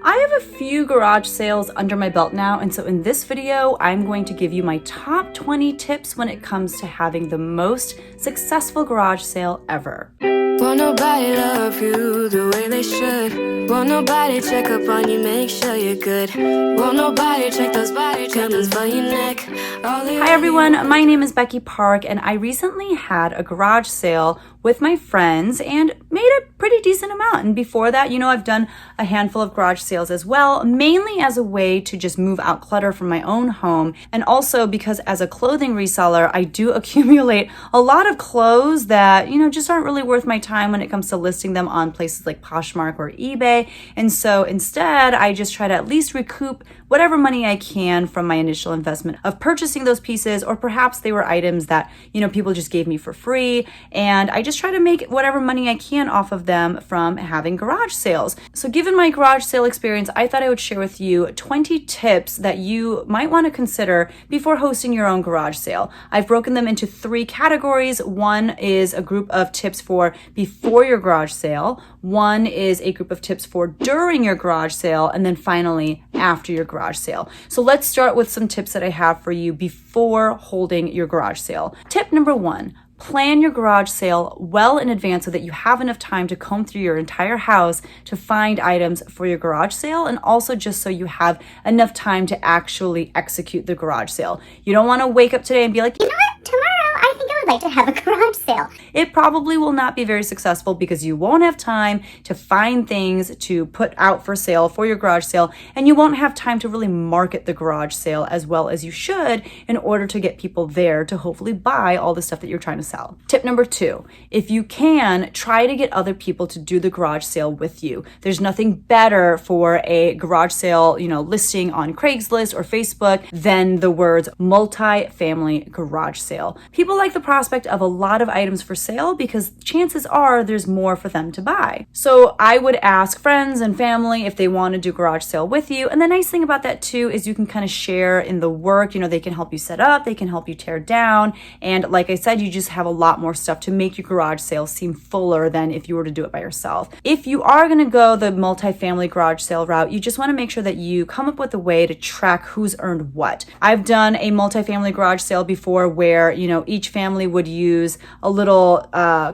I have a few garage sales under my belt now, and so in this video, I'm going to give you my top 20 tips when it comes to having the most successful garage sale ever. Won't nobody love you the way they should. Won't nobody check up on you, make sure you're good. Won't nobody check those body tremors for your neck. Hi everyone, my name is Becky Park, and I recently had a garage sale with my friends and made a pretty decent amount. And before that, I've done a handful of garage sales as well, mainly as a way to just move out clutter from my own home. And also because as a clothing reseller, I do accumulate a lot of clothes that, just aren't really worth my time when it comes to listing them on places like Poshmark or eBay. And so instead, I just try to at least recoup whatever money I can from my initial investment of purchasing those pieces, or perhaps they were items that, people just gave me for free. And I just try to make whatever money I can off of them from having garage sales. So given my garage sale experience, I thought I would share with you 20 tips that you might want to consider before hosting your own garage sale. I've broken them into 3 categories. One is a group of tips for before your garage sale. One is a group of tips for during your garage sale. And then finally, after your garage sale. So let's start with some tips that I have for you before holding your garage sale. Tip number 1. Plan your garage sale well in advance so that you have enough time to comb through your entire house to find items for your garage sale, and also just so you have enough time to actually execute the garage sale. You don't want to wake up today and be like, you know what, tomorrow I think I would like to have a garage sale. It probably will not be very successful because you won't have time to find things to put out for sale for your garage sale, and you won't have time to really market the garage sale as well as you should in order to get people there to hopefully buy all the stuff that you're trying to sell. Tip number 2, if you can, try to get other people to do the garage sale with you. There's nothing better for a garage sale, listing on Craigslist or Facebook than the words multi-family garage sale. People like the prospect of a lot of items for sale because chances are there's more for them to buy. So I would ask friends and family if they want to do garage sale with you. And the nice thing about that too is you can kind of share in the work. They can help you set up, they can help you tear down. And like I said, you just have a lot more stuff to make your garage sale seem fuller than if you were to do it by yourself. If you are going to go the multi-family garage sale route, you just want to make sure that you come up with a way to track who's earned what. I've done a multi-family garage sale before where, each family would use a little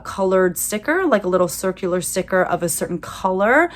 colored sticker, like a little circular sticker of a certain color.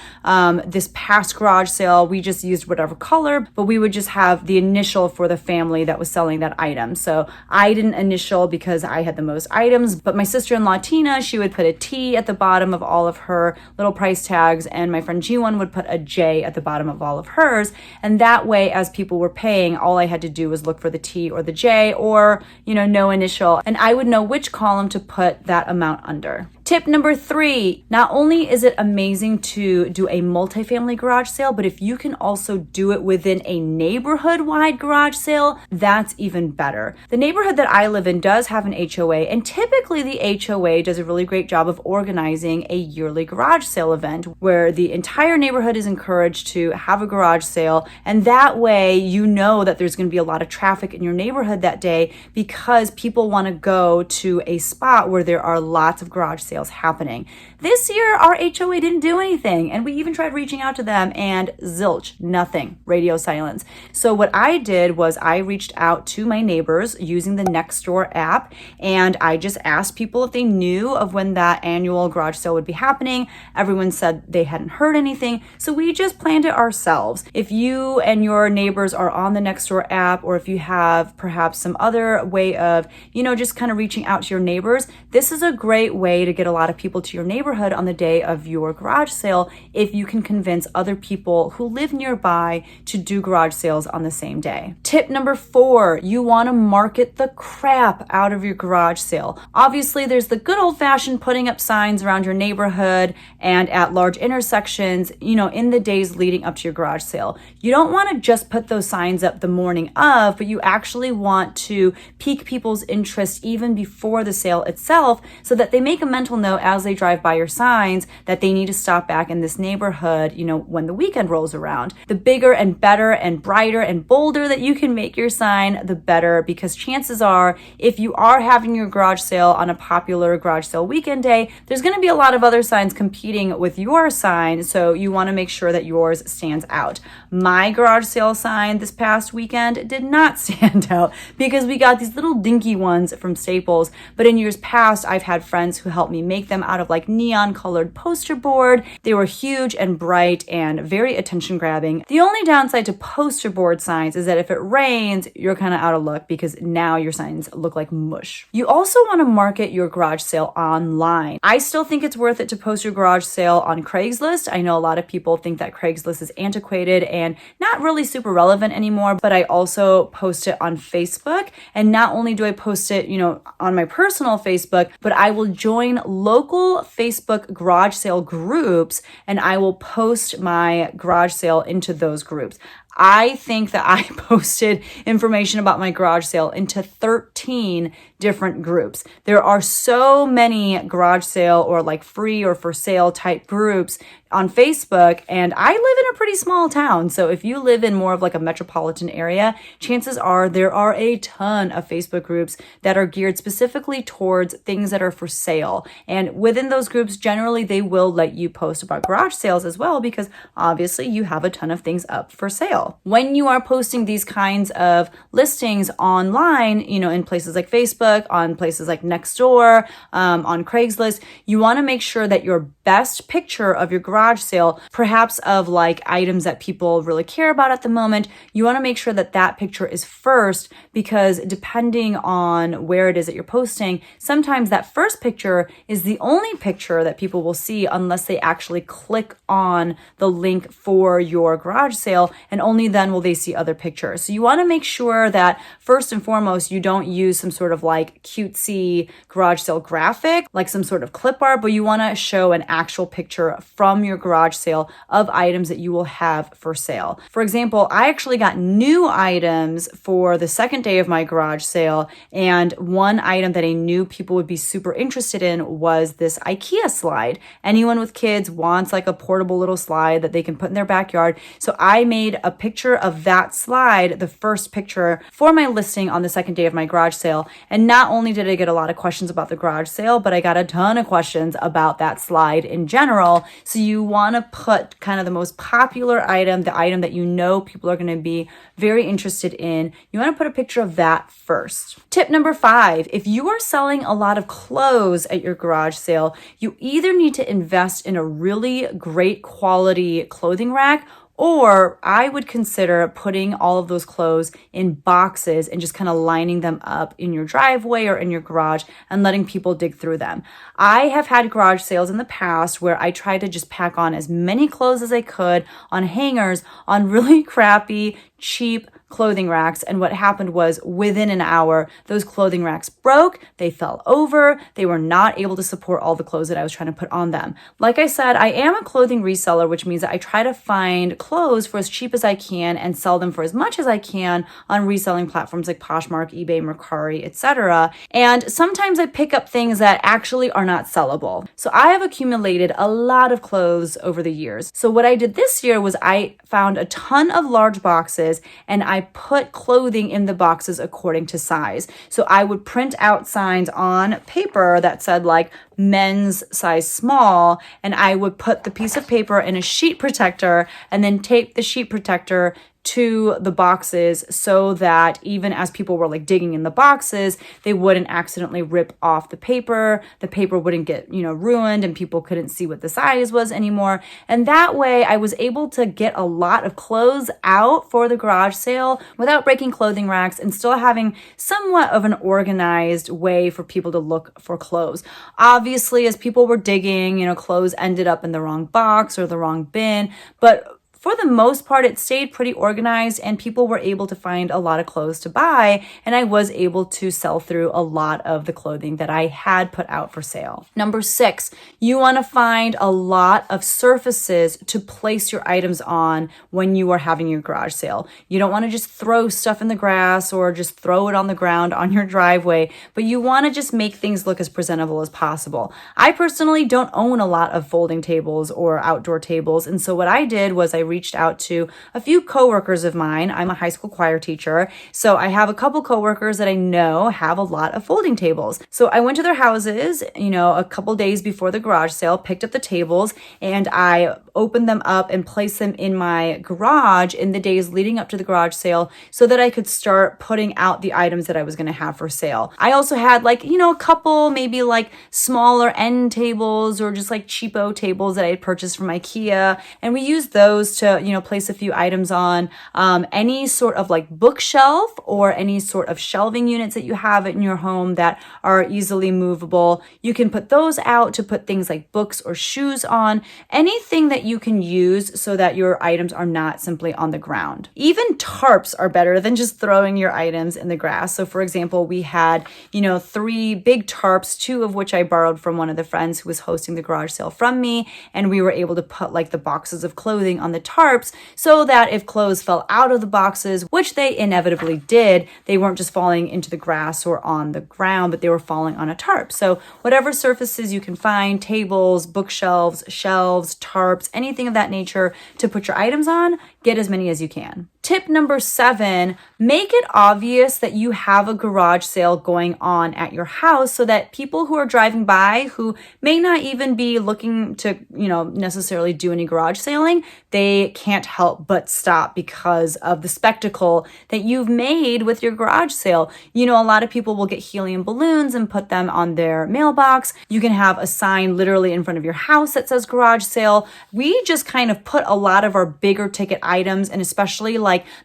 This past garage sale, we just used whatever color, but we would just have the initial for the family that was selling that item. So I didn't initial because I had the most items, but my sister-in-law Tina, she would put a T at the bottom of all of her little price tags, and my friend G1 would put a J at the bottom of all of hers. And that way, as people were paying, all I had to do was look for the T or the J or, no initial, and I would know which column to put that amount under. Tip number 3, not only is it amazing to do a multifamily garage sale, but if you can also do it within a neighborhood-wide garage sale, that's even better. The neighborhood that I live in does have an HOA, and typically the HOA does a really great job of organizing a yearly garage sale event where the entire neighborhood is encouraged to have a garage sale, and that way you know that there's going to be a lot of traffic in your neighborhood that day because people want to go to a spot where there are lots of garage sales happening. This year, our HOA didn't do anything, and we even tried reaching out to them, and zilch, nothing, radio silence. So what I did was I reached out to my neighbors using the Nextdoor app, and I just asked people if they knew of when that annual garage sale would be happening. Everyone said they hadn't heard anything, so we just planned it ourselves. If you and your neighbors are on the Nextdoor app, or if you have perhaps some other way of, just kind of reaching out to your neighbors, this is a great way to get a lot of people to your neighborhood on the day of your garage sale if you can convince other people who live nearby to do garage sales on the same day. Tip number 4, you want to market the crap out of your garage sale. Obviously, there's the good old-fashioned putting up signs around your neighborhood and at large intersections, in the days leading up to your garage sale. You don't want to just put those signs up the morning of, but you actually want to pique people's interest even before the sale itself so that they make a mental will know as they drive by your signs that they need to stop back in this neighborhood, when the weekend rolls around. The bigger and better and brighter and bolder that you can make your sign, the better, because chances are, if you are having your garage sale on a popular garage sale weekend day, there's going to be a lot of other signs competing with your sign, so you want to make sure that yours stands out. My garage sale sign this past weekend did not stand out because we got these little dinky ones from Staples, but in years past, I've had friends who helped me make them out of like neon colored poster board. They were huge and bright and very attention grabbing. The only downside to poster board signs is that if it rains, you're kind of out of luck because now your signs look like mush. You also want to market your garage sale online. I still think it's worth it to post your garage sale on Craigslist. I know a lot of people think that Craigslist is antiquated and not really super relevant anymore, but I also post it on Facebook. And not only do I post it, on my personal Facebook, but I will join local Facebook garage sale groups and I will post my garage sale into those groups. I think that I posted information about my garage sale into 13 different groups. There are so many garage sale or like free or for sale type groups on Facebook, and I live in a pretty small town. So if you live in more of like a metropolitan area, chances are there are a ton of Facebook groups that are geared specifically towards things that are for sale. And within those groups, generally they will let you post about garage sales as well, because obviously you have a ton of things up for sale. When you are posting these kinds of listings online, in places like Facebook, on places like Nextdoor, on Craigslist, you want to make sure that your best picture of your garage sale, perhaps of like items that people really care about at the moment, you want to make sure that that picture is first, because depending on where it is that you're posting, sometimes that first picture is the only picture that people will see unless they actually click on the link for your garage sale, and only then will they see other pictures. So you want to make sure that first and foremost, you don't use some sort of like cutesy garage sale graphic, like some sort of clip art, but you want to show an actual picture from your garage sale of items that you will have for sale. For example, I actually got new items for the second day of my garage sale, and one item that I knew people would be super interested in was this IKEA slide. Anyone with kids wants like a portable little slide that they can put in their backyard. So I made a picture of that slide, the first picture, for my listing on the second day of my garage sale. And not only did I get a lot of questions about the garage sale, but I got a ton of questions about that slide in general. So you want to put kind of the most popular item, the item that you know people are going to be very interested in. You want to put a picture of that first. Tip number 5, if you are selling a lot of clothes at your garage sale, you either need to invest in a really great quality clothing rack, or I would consider putting all of those clothes in boxes and just kind of lining them up in your driveway or in your garage and letting people dig through them. I have had garage sales in the past where I tried to just pack on as many clothes as I could on hangers on really crappy, cheap clothing racks, and what happened was within an hour those clothing racks broke, they fell over, they were not able to support all the clothes that I was trying to put on them. Like I said, I am a clothing reseller, which means that I try to find clothes for as cheap as I can and sell them for as much as I can on reselling platforms like Poshmark, eBay, Mercari, etc. And sometimes I pick up things that actually are not sellable. So I have accumulated a lot of clothes over the years. So what I did this year was I found a ton of large boxes and I put clothing in the boxes according to size. So I would print out signs on paper that said like men's size small, and I would put the piece of paper in a sheet protector and then tape the sheet protector to the boxes so that even as people were like digging in the boxes, they wouldn't accidentally rip off the paper wouldn't get, ruined, and people couldn't see what the size was anymore. And that way I was able to get a lot of clothes out for the garage sale without breaking clothing racks and still having somewhat of an organized way for people to look for clothes. Obviously, as people were digging, clothes ended up in the wrong box or the wrong bin, but for the most part, it stayed pretty organized and people were able to find a lot of clothes to buy. And I was able to sell through a lot of the clothing that I had put out for sale. Number 6, you want to find a lot of surfaces to place your items on when you are having your garage sale. You don't want to just throw stuff in the grass or just throw it on the ground on your driveway, but you want to just make things look as presentable as possible. I personally don't own a lot of folding tables or outdoor tables, and so what I did was I reached out to a few coworkers of mine. I'm a high school choir teacher, so I have a couple coworkers that I know have a lot of folding tables. So I went to their houses, a couple days before the garage sale, picked up the tables, and I opened them up and placed them in my garage in the days leading up to the garage sale so that I could start putting out the items that I was going to have for sale. I also had a couple maybe smaller end tables or just cheapo tables that I had purchased from IKEA, and we used those to place a few items on. Any sort of bookshelf or any sort of shelving units that you have in your home that are easily movable, you can put those out to put things like books or shoes on. Anything that you can use so that your items are not simply on the ground. Even tarps are better than just throwing your items in the grass. So for example, we had 3 big tarps, 2 of which I borrowed from one of the friends who was hosting the garage sale from me, and we were able to put the boxes of clothing on the tarps so that if clothes fell out of the boxes, which they inevitably did, they weren't just falling into the grass or on the ground, but they were falling on a tarp. So whatever surfaces you can find, tables, bookshelves, shelves, tarps, anything of that nature to put your items on, get as many as you can. Tip number 7, make it obvious that you have a garage sale going on at your house so that people who are driving by who may not even be looking to, necessarily do any garage selling, they can't help but stop because of the spectacle that you've made with your garage sale. A lot of people will get helium balloons and put them on their mailbox. You can have a sign literally in front of your house that says garage sale. We just kind of put a lot of our bigger ticket items, and especially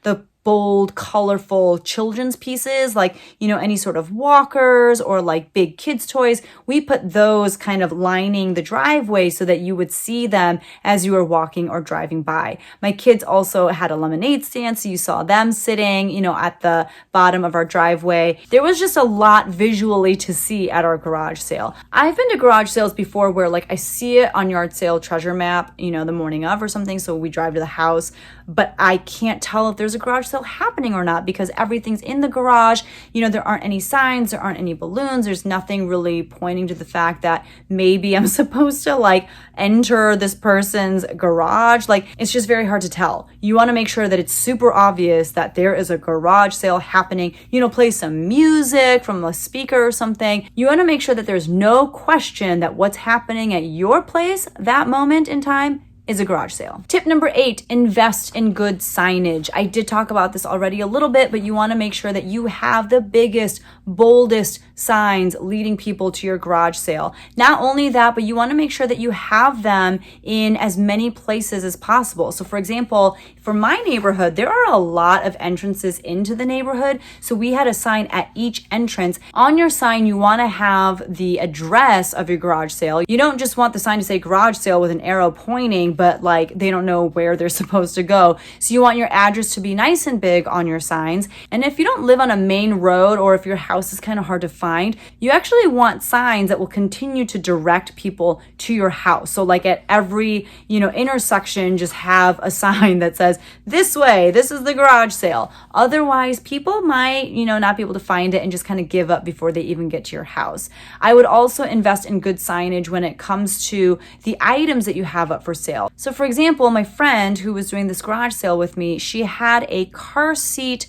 the bold, colorful children's pieces, any sort of walkers or big kids' toys. We put those kind of lining the driveway so that you would see them as you were walking or driving by. My kids also had a lemonade stand, so you saw them sitting, at the bottom of our driveway. There was just a lot visually to see at our garage sale. I've been to garage sales before where I see it on yard sale treasure map, the morning of or something, so we drive to the house, but I can't tell if there's a garage sale happening or not because everything's in the garage. There aren't any signs, there aren't any balloons, there's nothing really pointing to the fact that maybe I'm supposed to enter this person's garage. It's just very hard to tell. You want to make sure that it's super obvious that there is a garage sale happening. Play some music from a speaker or something. You want to make sure that there's no question that what's happening at your place that moment in time is a garage sale. Tip number 8, invest in good signage. I did talk about this already a little bit, but you want to make sure that you have the biggest, boldest signs leading people to your garage sale. Not only that, but you want to make sure that you have them in as many places as possible. So for example, for my neighborhood, there are a lot of entrances into the neighborhood. So we had a sign at each entrance. On your sign, you want to have the address of your garage sale. You don't just want the sign to say garage sale with an arrow pointing, but they don't know where they're supposed to go. So you want your address to be nice and big on your signs. And if you don't live on a main road or if your house is kind of hard to find, you actually want signs that will continue to direct people to your house. So at every, intersection, just have a sign that says, this way, this is the garage sale. Otherwise, people might, not be able to find it and just kind of give up before they even get to your house. I would also invest in good signage when it comes to the items that you have up for sale. So for example, my friend who was doing this garage sale with me, she had a car seat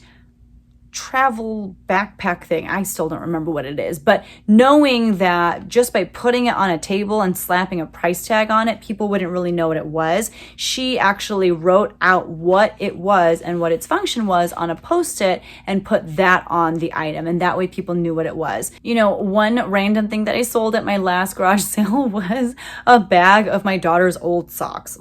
travel backpack thing. I still don't remember what it is, but knowing that just by putting it on a table and slapping a price tag on it, people wouldn't really know what it was. She actually wrote out what it was and what its function was on a Post-it and put that on the item. And that way people knew what it was. One random thing that I sold at my last garage sale was a bag of my daughter's old socks.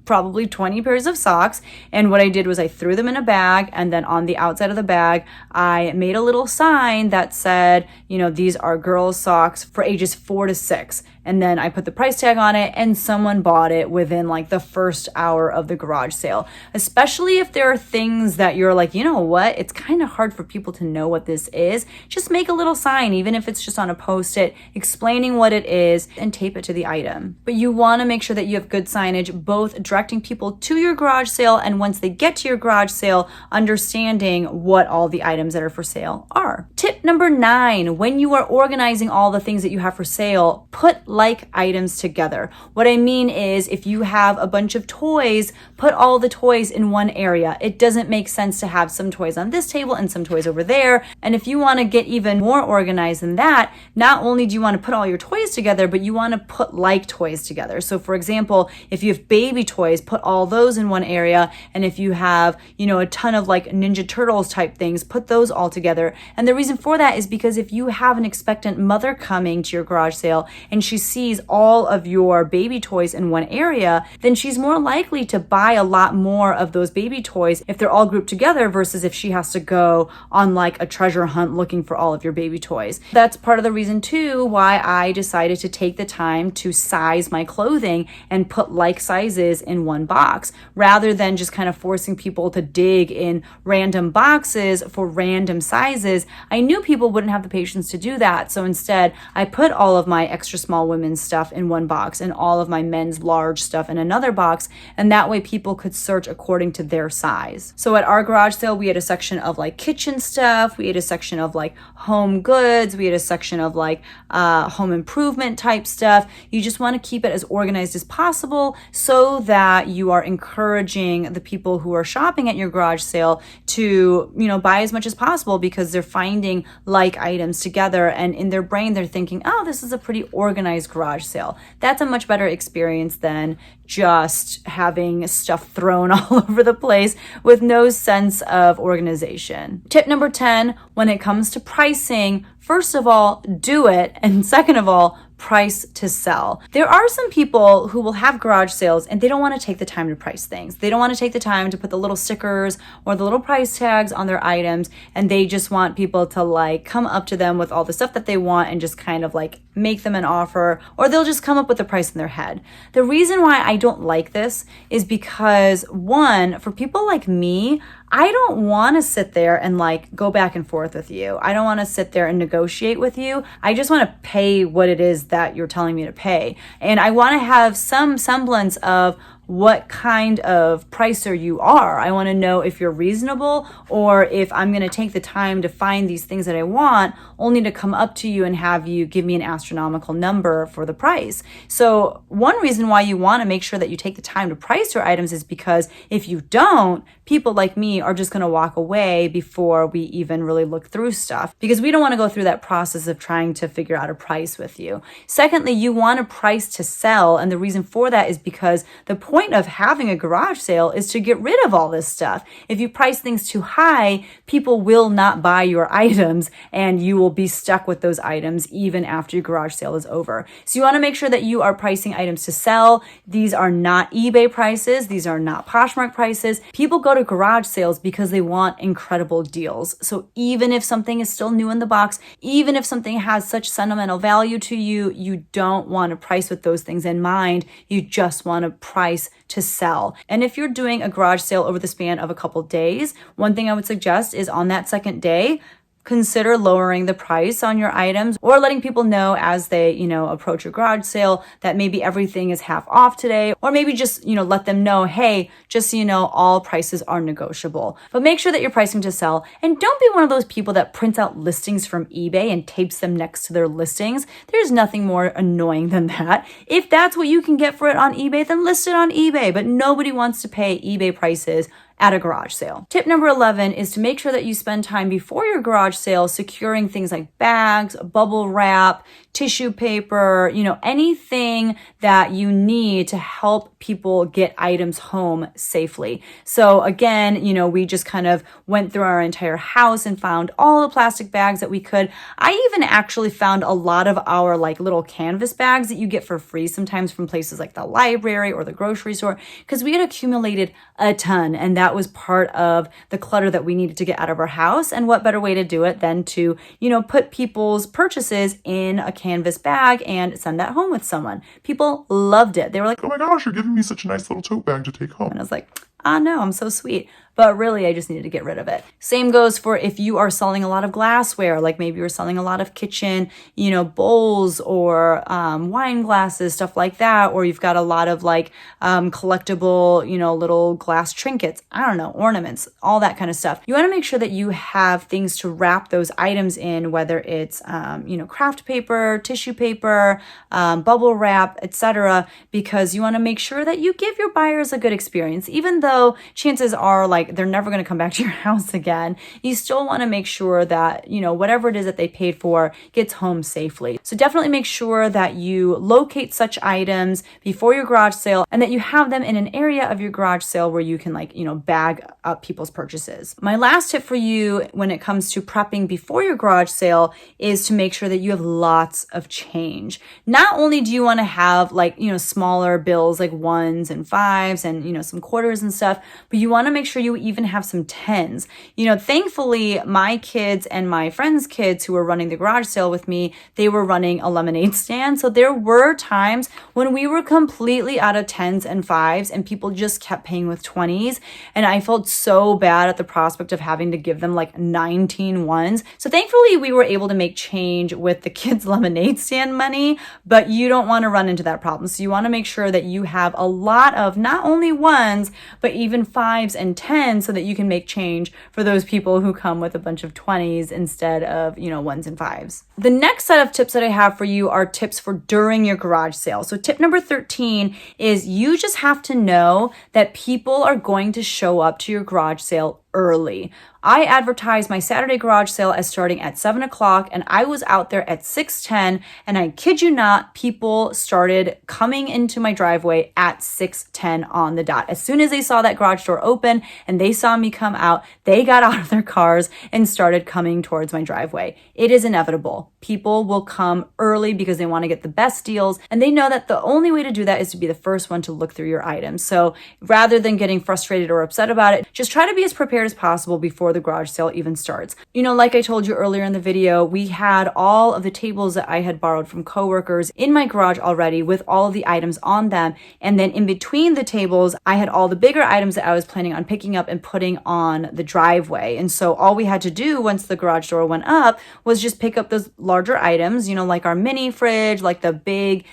Probably 20 pairs of socks. And what I did was I threw them in a bag, and then on the outside of the bag, I made a little sign that said, these are girls' socks for ages 4 to 6. and then I put the price tag on it and someone bought it within like the first hour of the garage sale. Especially if there are things that you're like, you know what, it's kind of hard for people to know what this is. Just make a little sign, even if it's just on a post-it, explaining what it is and tape it to the item. But you want to make sure that you have good signage, both directing people to your garage sale and once they get to your garage sale, understanding what all the items that are for sale are. Tip number 9, when you are organizing all the things that you have for sale, put like items together. What I mean is if you have a bunch of toys, put all the toys in one area. It doesn't make sense to have some toys on this table and some toys over there. And if you want to get even more organized than that, not only do you want to put all your toys together, but you want to put like toys together. So for example, if you have baby toys, put all those in one area. And if you have, a ton of like Ninja Turtles type things, put those all together. And the reason for that is because if you have an expectant mother coming to your garage sale and she sees all of your baby toys in one area, then she's more likely to buy a lot more of those baby toys if they're all grouped together versus if she has to go on like a treasure hunt looking for all of your baby toys. That's part of the reason too why I decided to take the time to size my clothing and put like sizes in one box rather than just kind of forcing people to dig in random boxes for random sizes. I knew people wouldn't have the patience to do that. So instead, I put all of my extra small women's stuff in one box and all of my men's large stuff in another box. And that way people could search according to their size. So at our garage sale, we had a section of like kitchen stuff. We had a section of like home goods. We had a section of like home improvement type stuff. You just want to keep it as organized as possible so that you are encouraging the people who are shopping at your garage sale to, buy as much as possible because they're finding like items together and in their brain they're thinking, oh, this is a pretty organized garage sale. That's a much better experience than just having stuff thrown all over the place with no sense of organization. Tip number 10, when it comes to pricing, first of all, do it. And second of all, price to sell. There are some people who will have garage sales and they don't want to take the time to price things. They don't want to take the time to put the little stickers or the little price tags on their items, and they just want people to like come up to them with all the stuff that they want and just kind of like make them an offer, or they'll just come up with the price in their head. The reason why I don't like this is because, one, for people like me, I don't want to sit there and like go back and forth with you. I don't want to sit there and negotiate with you. I just want to pay what it is that you're telling me to pay. And I want to have some semblance of what kind of pricer you are. I want to know if you're reasonable or if I'm going to take the time to find these things that I want only to come up to you and have you give me an astronomical number for the price. So one reason why you want to make sure that you take the time to price your items is because if you don't, people like me are just going to walk away before we even really look through stuff because we don't want to go through that process of trying to figure out a price with you. Secondly, you want a price to sell, and the reason for that is because the point of having a garage sale is to get rid of all this stuff. If you price things too high, people will not buy your items and you will be stuck with those items even after your garage sale is over. So you want to make sure that you are pricing items to sell. These are not eBay prices. These are not Poshmark prices. People go to garage sales because they want incredible deals. So even if something is still new in the box, even if something has such sentimental value to you, you don't want to price with those things in mind. You just want to price to sell. And if you're doing a garage sale over the span of a couple days, one thing I would suggest is on that second day, consider lowering the price on your items or letting people know as they, approach your garage sale that maybe everything is half off today, or maybe just, let them know, hey, just so you know, all prices are negotiable. But make sure that you're pricing to sell, and don't be one of those people that prints out listings from eBay and tapes them next to their listings. There's nothing more annoying than that. If that's what you can get for it on eBay, then list it on eBay, but nobody wants to pay eBay prices at a garage sale. Tip number 11 is to make sure that you spend time before your garage sale securing things like bags, bubble wrap, tissue paper, anything that you need to help people get items home safely. So again, we just kind of went through our entire house and found all the plastic bags that we could. I even actually found a lot of our like little canvas bags that you get for free sometimes from places like the library or the grocery store, because we had accumulated a ton. And that was part of the clutter that we needed to get out of our house. And what better way to do it than to, put people's purchases in a canvas bag and send that home with someone. People loved it. They were like, "Oh my gosh, you're giving me such a nice little tote bag to take home." and I was like, no, I'm so sweet. But really, I just needed to get rid of it. Same goes for if you are selling a lot of glassware, like maybe you're selling a lot of kitchen, bowls or wine glasses, stuff like that. Or you've got a lot of collectible, little glass trinkets, I don't know, ornaments, all that kind of stuff. You want to make sure that you have things to wrap those items in, whether it's, craft paper, tissue paper, bubble wrap, etc., because you want to make sure that you give your buyers a good experience. Even though chances are they're never going to come back to your house again, you still want to make sure that, whatever it is that they paid for gets home safely. So definitely make sure that you locate such items before your garage sale and that you have them in an area of your garage sale where you can bag up people's purchases. My last tip for you when it comes to prepping before your garage sale is to make sure that you have lots of change. Not only do you want to have smaller bills like ones and fives and, some quarters and stuff, but you want to make sure you even have some tens. Thankfully, my kids and my friends' kids who were running the garage sale with me, they were running a lemonade stand. So there were times when we were completely out of tens and fives and people just kept paying with 20s. And I felt so bad at the prospect of having to give them 19 ones. So thankfully, we were able to make change with the kids' lemonade stand money, but you don't want to run into that problem. So you want to make sure that you have a lot of not only ones, but even fives and 10 so that you can make change for those people who come with a bunch of 20s instead of, ones and fives. The next set of tips that I have for you are tips for during your garage sale. So tip number 13 is you just have to know that people are going to show up to your garage sale early. I advertised my Saturday garage sale as starting at 7 o'clock and I was out there at 6:10, and I kid you not, people started coming into my driveway at 6:10 on the dot. As soon as they saw that garage door open and they saw me come out, they got out of their cars and started coming towards my driveway. It is inevitable. People will come early because they want to get the best deals, and they know that the only way to do that is to be the first one to look through your items. So rather than getting frustrated or upset about it, just try to be as prepared as possible before the garage sale even starts. Like I told you earlier in the video, we had all of the tables that I had borrowed from coworkers in my garage already with all of the items on them. And then in between the tables, I had all the bigger items that I was planning on picking up and putting on the driveway. And so all we had to do once the garage door went up was just pick up those larger items, like our mini fridge, like the big,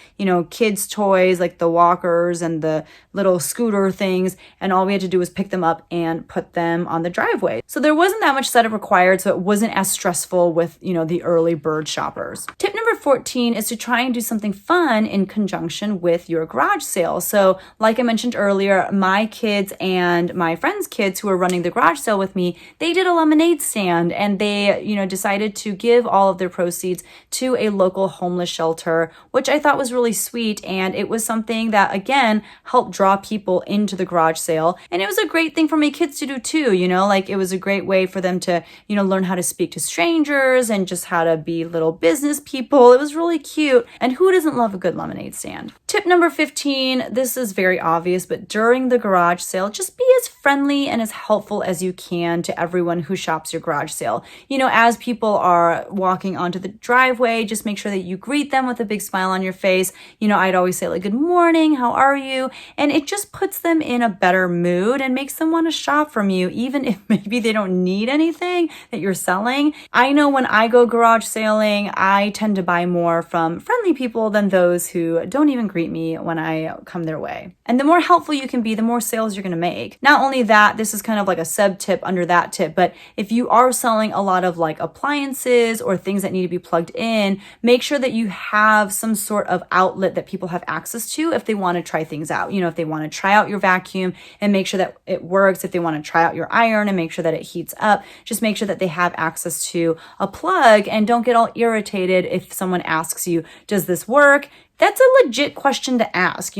kids' toys, like the walkers and the little scooter things. And all we had to do was pick them up and put them on the driveway. So there wasn't that much setup required, so it wasn't as stressful with, the early bird shoppers. Tip number 14 is to try and do something fun in conjunction with your garage sale. So like I mentioned earlier, my kids and my friends' kids who were running the garage sale with me, they did a lemonade stand and they, decided to give all of their proceeds to a local homeless shelter, which I thought was really sweet. And it was something that, again, helped draw people into the garage sale. And it was a great thing for my kids to do too, it was a great way for them to, learn how to speak to strangers and just how to be little business people. It was really cute. And who doesn't love a good lemonade stand? Tip number 15, this is very obvious, but during the garage sale, just be as friendly and as helpful as you can to everyone who shops your garage sale. As people are walking onto the driveway, just make sure that you greet them with a big smile on your face. I'd always say good morning, how are you? And it just puts them in a better mood and makes them want to shop from you, even if maybe they don't need anything that you're selling. I know when I go garage sailing, I tend to buy more from friendly people than those who don't even greet me when I come their way. And the more helpful you can be, the more sales you're going to make. Not only that, this is kind of like a sub tip under that tip, but if you are selling a lot of appliances or things that need to be plugged in, make sure that you have some sort of outlet that people have access to if they want to try things out. If they want to try out your vacuum and make sure that it works, if they want to try out your iron and make sure that it heats up, just make sure that they have access to a plug and don't get all irritated if someone asks you, does this work? That's a legit question to ask,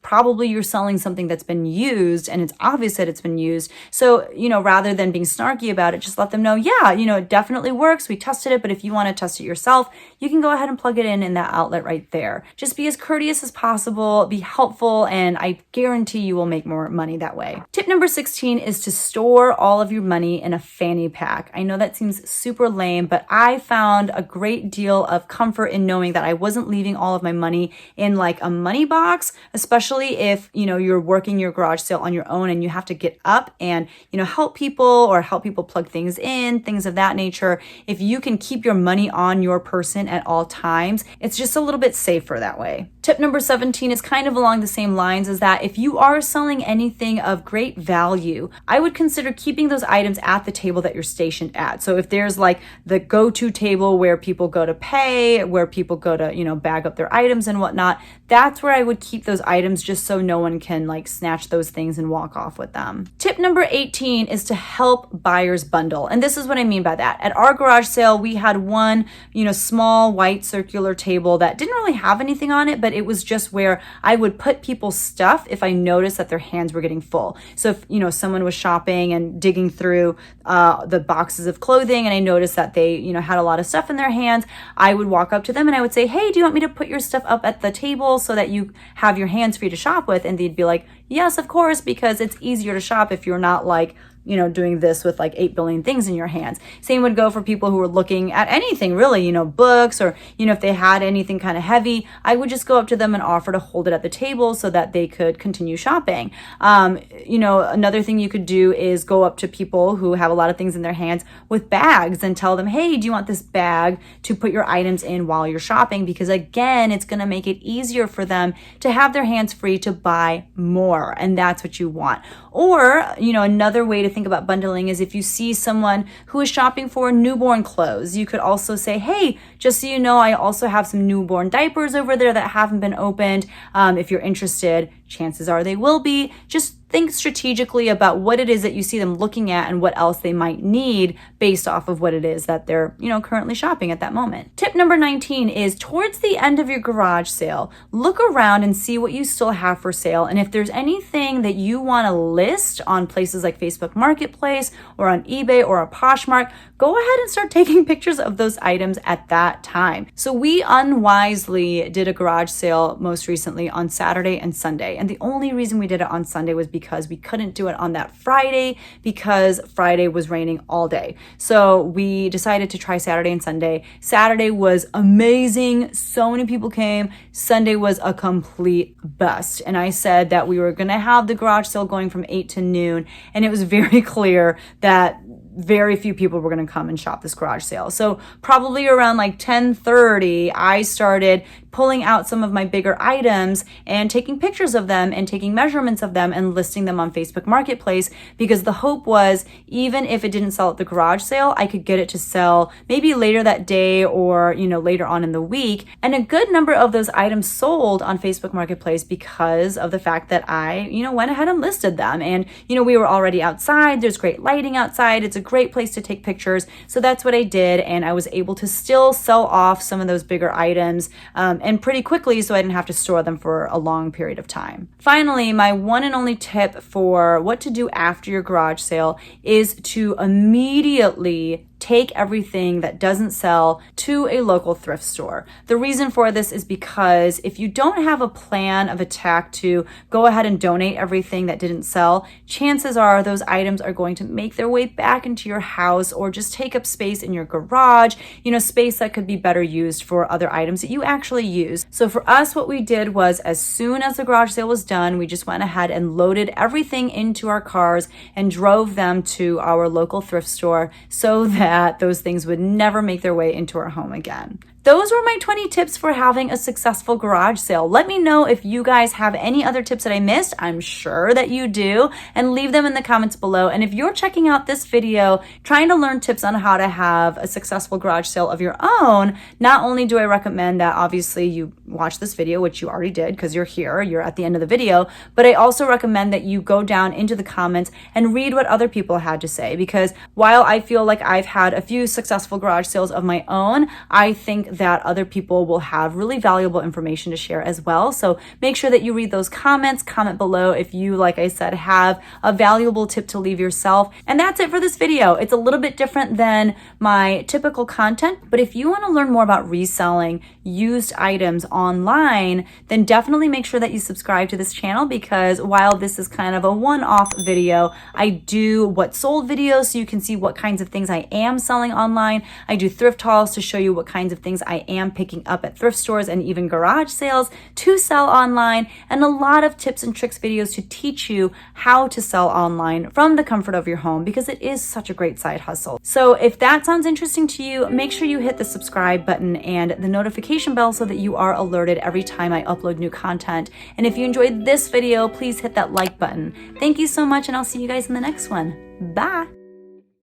probably you're selling something that's been used and it's obvious that it's been used. So, rather than being snarky about it, just let them know, yeah, it definitely works. We tested it, but if you want to test it yourself, you can go ahead and plug it in that outlet right there. Just be as courteous as possible, be helpful, and I guarantee you will make more money that way. Tip number 16 is to store all of your money in a fanny pack. I know that seems super lame, but I found a great deal of comfort in knowing that I wasn't leaving all of my money in like a money box, especially if, you're working your garage sale on your own and you have to get up and, help people plug things in, things of that nature. If you can keep your money on your person at all times, it's just a little bit safer that way. Tip number 17 is kind of along the same lines, is that if you are selling anything of great value, I would consider keeping those items at the table that you're stationed at. So if there's like the go-to table where people go to pay, where people go to, bag up their items and whatnot, that's where I would keep those items just so no one can like snatch those things and walk off with them. Tip number 18 is to help buyers bundle. And this is what I mean by that. At our garage sale, we had one, small white circular table that didn't really have anything on it, but it was just where I would put people's stuff if I noticed that their hands were getting full. So if, someone was shopping and digging through the boxes of clothing and I noticed that they, had a lot of stuff in their hands, I would walk up to them and I would say, hey, do you want me to put your stuff up at the table so that you have your hands free to shop with? And they'd be like, yes, of course, because it's easier to shop if you're not like, doing this with like 8 billion things in your hands. Same would go for people who were looking at anything really, books or, if they had anything kind of heavy, I would just go up to them and offer to hold it at the table so that they could continue shopping. Another thing you could do is go up to people who have a lot of things in their hands with bags and tell them, hey, do you want this bag to put your items in while you're shopping? Because again, it's going to make it easier for them to have their hands free to buy more. And that's what you want. Or, another way to think about bundling is if you see someone who is shopping for newborn clothes, you could also say, hey, just so you know, I also have some newborn diapers over there that haven't been opened. If you're interested, chances are they will be. Just think strategically about what it is that you see them looking at and what else they might need based off of what it is that they're, currently shopping at that moment. Tip number 19 is towards the end of your garage sale, look around and see what you still have for sale. And if there's anything that you want to list on places like Facebook Marketplace or on eBay or a Poshmark, go ahead and start taking pictures of those items at that time. So we unwisely did a garage sale most recently on Saturday and Sunday. And the only reason we did it on Sunday was because we couldn't do it on that Friday because Friday was raining all day. So we decided to try Saturday and Sunday. Saturday was amazing. So many people came. Sunday was a complete bust. And I said that we were going to have the garage sale going from 8 to noon. And it was very clear that very few people were going to come and shop this garage sale. So probably around like 10:30, I started pulling out some of my bigger items and taking pictures of them and taking measurements of them and listing them on Facebook Marketplace, because the hope was even if it didn't sell at the garage sale, I could get it to sell maybe later that day or, later on in the week. And a good number of those items sold on Facebook Marketplace because of the fact that I, went ahead and listed them. And, we were already outside. There's great lighting outside. It's a great place to take pictures. So that's what I did. And I was able to still sell off some of those bigger items and pretty quickly, so I didn't have to store them for a long period of time. Finally, my one and only tip for what to do after your garage sale is to immediately take everything that doesn't sell to a local thrift store. The reason for this is because if you don't have a plan of attack to go ahead and donate everything that didn't sell, chances are those items are going to make their way back into your house or just take up space in your garage, space that could be better used for other items that you actually use. So for us, what we did was as soon as the garage sale was done, we just went ahead and loaded everything into our cars and drove them to our local thrift store so that those things would never make their way into our home again. Those were my 20 tips for having a successful garage sale. Let me know if you guys have any other tips that I missed. I'm sure that you do, and leave them in the comments below. And if you're checking out this video, trying to learn tips on how to have a successful garage sale of your own, not only do I recommend that obviously you watch this video, which you already did because you're here, you're at the end of the video, but I also recommend that you go down into the comments and read what other people had to say, because while I feel like I've had a few successful garage sales of my own, I think that other people will have really valuable information to share as well. So make sure that you read those comments, comment below if you, like I said, have a valuable tip to leave yourself. And that's it for this video. It's a little bit different than my typical content, but if you want to learn more about reselling used items online, then definitely make sure that you subscribe to this channel, because while this is kind of a one-off video, I do what sold videos so you can see what kinds of things I am selling online. I do thrift hauls to show you what kinds of things I am picking up at thrift stores and even garage sales to sell online, and a lot of tips and tricks videos to teach you how to sell online from the comfort of your home, because it is such a great side hustle. So if that sounds interesting to you, make sure you hit the subscribe button and the notification bell so that you are alerted every time I upload new content. And if you enjoyed this video, please hit that like button. Thank you so much, and I'll see you guys in the next one. Bye.